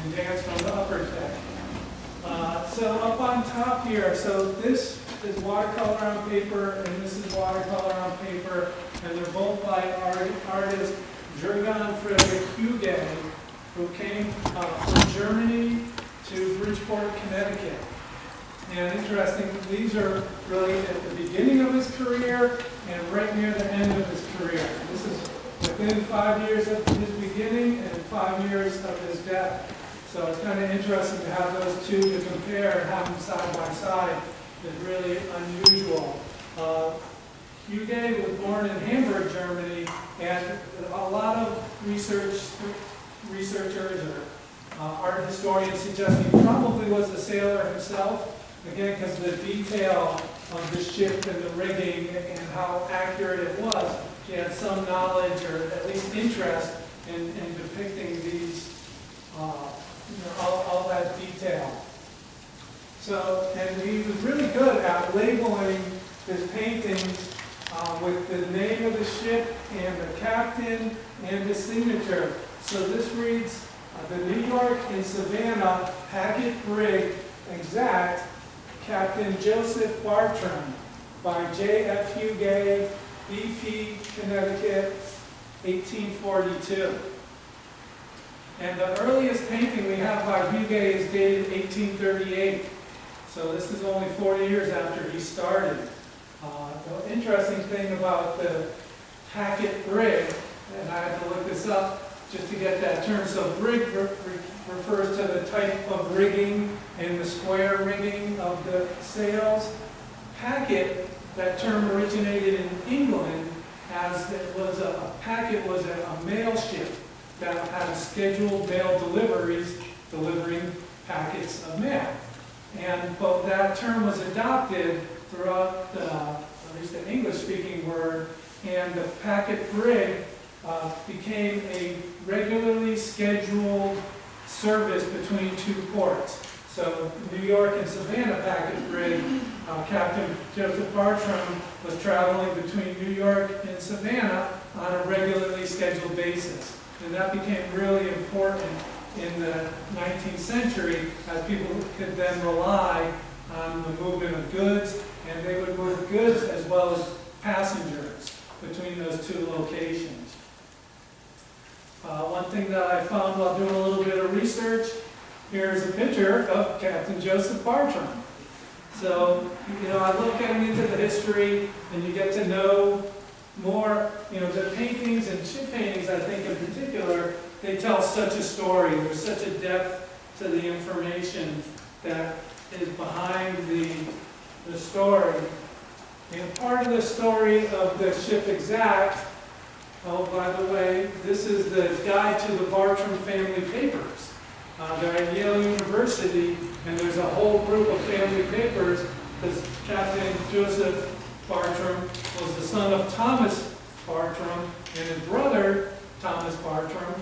and dance from the upper deck. So up on top here, so this is watercolor on paper, and this is watercolor on paper, and they're both by artist Jürgen Friedrich Hugo, who came from Germany to Bridgeport, Connecticut. And interesting, these are really at the beginning of his career and right near the end of his career. This is within 5 years of his beginning and 5 years of his death. So it's kind of interesting to have those two to compare and have them side by side. Is really unusual. Hugo was born in Hamburg, Germany, and a lot of researchers or art historians suggest he probably was a sailor himself. Again, because the detail of the ship and the rigging and how accurate it was, he had some knowledge or at least interest in depicting these, all that detail. So, and he was really good at labeling his paintings with the name of the ship and the captain and the signature. So this reads, the New York and Savannah Packet Brig Exact, Captain Joseph Bartram, by J.F. Hugo, BP, Connecticut, 1842. And the earliest painting we have by Hugo is dated 1838. So this is only 40 years after he started. The interesting thing about the packet brig, and I had to look this up just to get that term. So brig refers to the type of rigging and the square rigging of the sails. Packet, that term originated in England as it was a packet was a mail ship that had scheduled mail deliveries, delivering packets of mail. But that term was adopted throughout at least the English-speaking word, and the packet brig became a regularly scheduled service between two ports. So New York and Savannah packet brig, Captain Joseph Bartram was traveling between New York and Savannah on a regularly scheduled basis. And that became really important in the 19th century as people could then rely on the movement of goods, and they would move goods as well as passengers between those two locations. One thing that I found while doing a little bit of research, here's a picture of Captain Joseph Bartram. So, I love getting into the history, and you get to know more, the paintings and ship paintings, I think in particular, they tell such a story. There's such a depth to the information that is behind the story. And part of the story of the ship Exact, oh, by the way, this is the guide to the Bartram family papers. They're at Yale University, and there's a whole group of family papers because Captain Joseph Bartram was the son of Thomas Bartram and his brother, Thomas Bartram.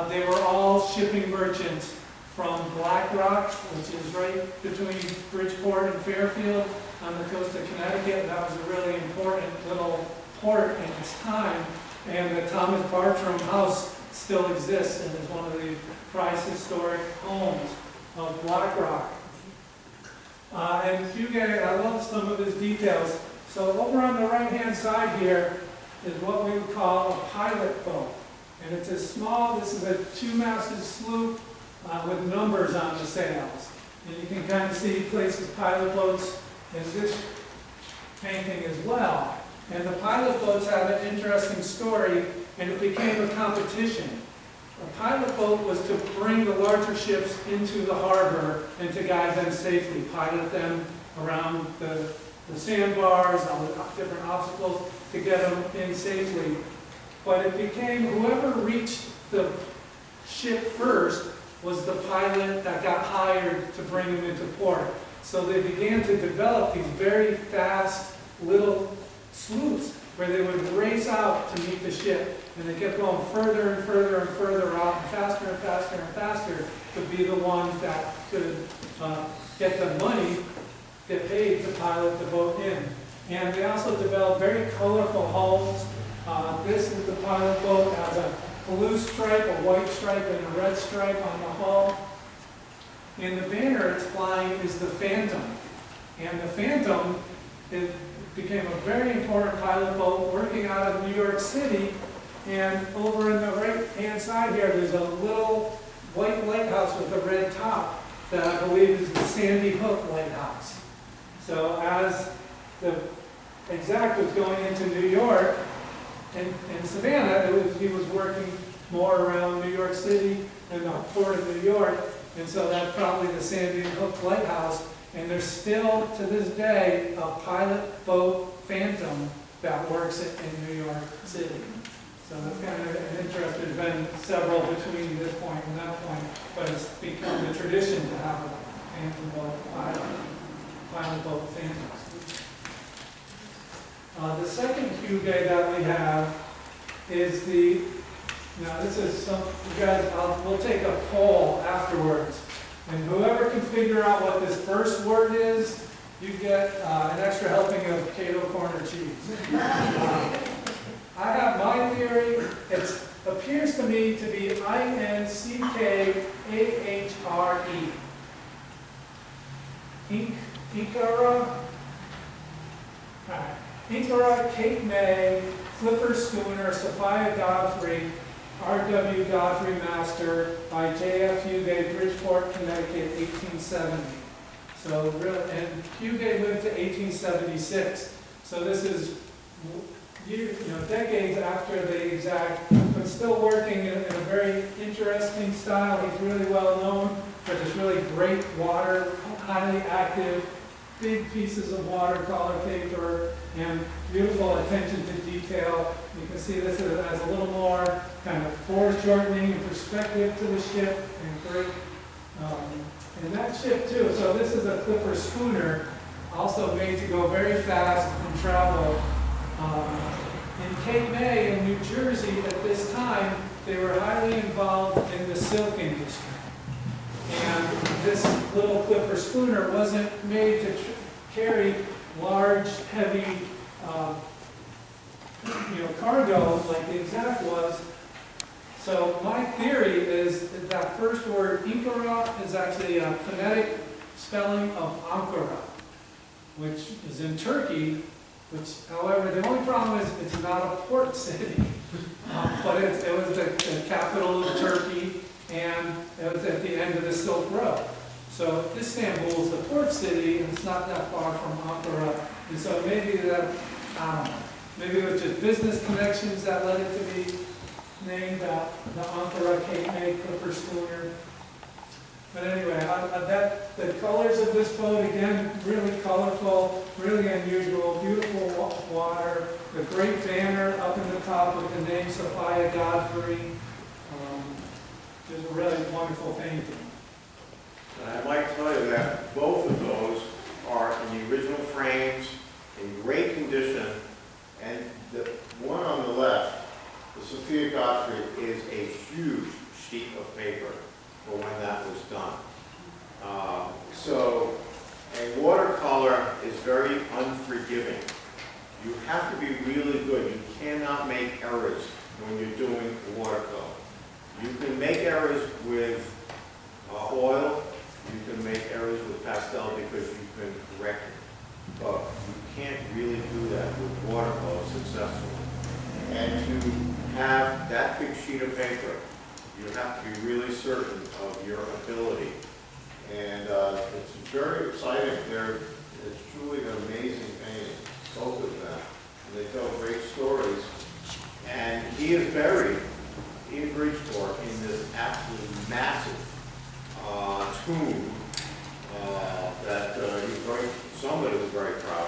They were all shipping merchants from Black Rock, which is right between Bridgeport and Fairfield on the coast of Connecticut. That was a really important little port in its time. And the Thomas Bartram house still exists and is one of the prized historic homes of Black Rock. And Hugo, I love some of his details. So over on the right-hand side here is what we would call a pilot boat. And it's a small, this is a two-masted sloop with numbers on the sails. And you can kind of see places pilot boats in this painting as well. And the pilot boats had an interesting story, and it became a competition. A pilot boat was to bring the larger ships into the harbor and to guide them safely, pilot them around the sandbars, all the different obstacles to get them in safely. But it became whoever reached the ship first was the pilot that got hired to bring them into port. So they began to develop these very fast little sloops where they would race out to meet the ship, and they kept going further and further and further out, and faster and faster and faster to be the ones that could get the money, get paid to pilot the boat in. And they also developed very colorful hulls. This is the pilot boat, has a blue stripe, a white stripe, and a red stripe on the hull. And the banner it's flying is the Phantom. And the Phantom, it became a very important pilot boat working out of New York City. And over in the right-hand side here, there's a little white lighthouse with a red top that I believe is the Sandy Hook Lighthouse. So as the Exact was going into New York and Savannah, he was working more around New York City and the port of New York. And so that's probably the Sandy Hook Lighthouse. And there's still, to this day, a pilot boat Phantom that works in New York City. So that's kind of an interest. There's been several between this point and that point, but it's become the tradition to have a Phantom boat, pilot boat Phantoms. The second cue bay that we have is the, now this is some, you guys, we'll take a poll afterwards. And whoever can figure out what this first word is, you get an extra helping of Cato corner cheese. I have my theory. It appears to me to be Inckahre. Inkara. Inkara, Cape May, Clipper Schooner, Sophia Godfrey, R.W. Godfrey Master by J.F. Huguet, Bridgeport, Connecticut, 1870. So, and Huguet lived to 1876. So this is, decades after the Exact, but still working in a very interesting style. He's really well known for this really great water, highly active, big pieces of watercolor paper and beautiful attention to detail. You can see this as a little more kind of foreshortening and perspective to the ship and great. And that ship too, so this is a Clipper schooner, also made to go very fast and travel. In Cape May in New Jersey at this time, they were highly involved in the silk industry. And this little Clipper schooner wasn't made to carry large, heavy, cargo like the Exact was. So my theory is that that first word, Inkara, is actually a phonetic spelling of Ankara, which is in Turkey, which, however, the only problem is it's not a port city, but it was the capital of Turkey, and it was at the end of the Silk Road. So Istanbul is the port city, and it's not that far from Ankara, and so maybe that, I don't know, maybe it was just business connections that led it to be named the Ankara Cape May Clipper schooner. But anyway, the colors of this boat, again, really colorful, really unusual, beautiful water, the great banner up in the top with the name Sophia Godfrey. Just a really wonderful painting. I'd like to tell you that both of those are in the original frames, in great condition, and the one on the left, the Sophia Godfrey, is a huge sheet of paper for when that was done. So a watercolor is very unforgiving. You have to be really good. You cannot make errors when you're doing watercolor. You can make errors with oil, you can make errors with pastel because you can correct it. But you can't really do that with watercolor successfully. And to have that big sheet of paper, you have to be really certain of your ability. And it's very exciting. It's truly an amazing painting, both of them. And they tell great stories. And he is buried in Bridgeport in this absolutely massive tomb that somebody was very proud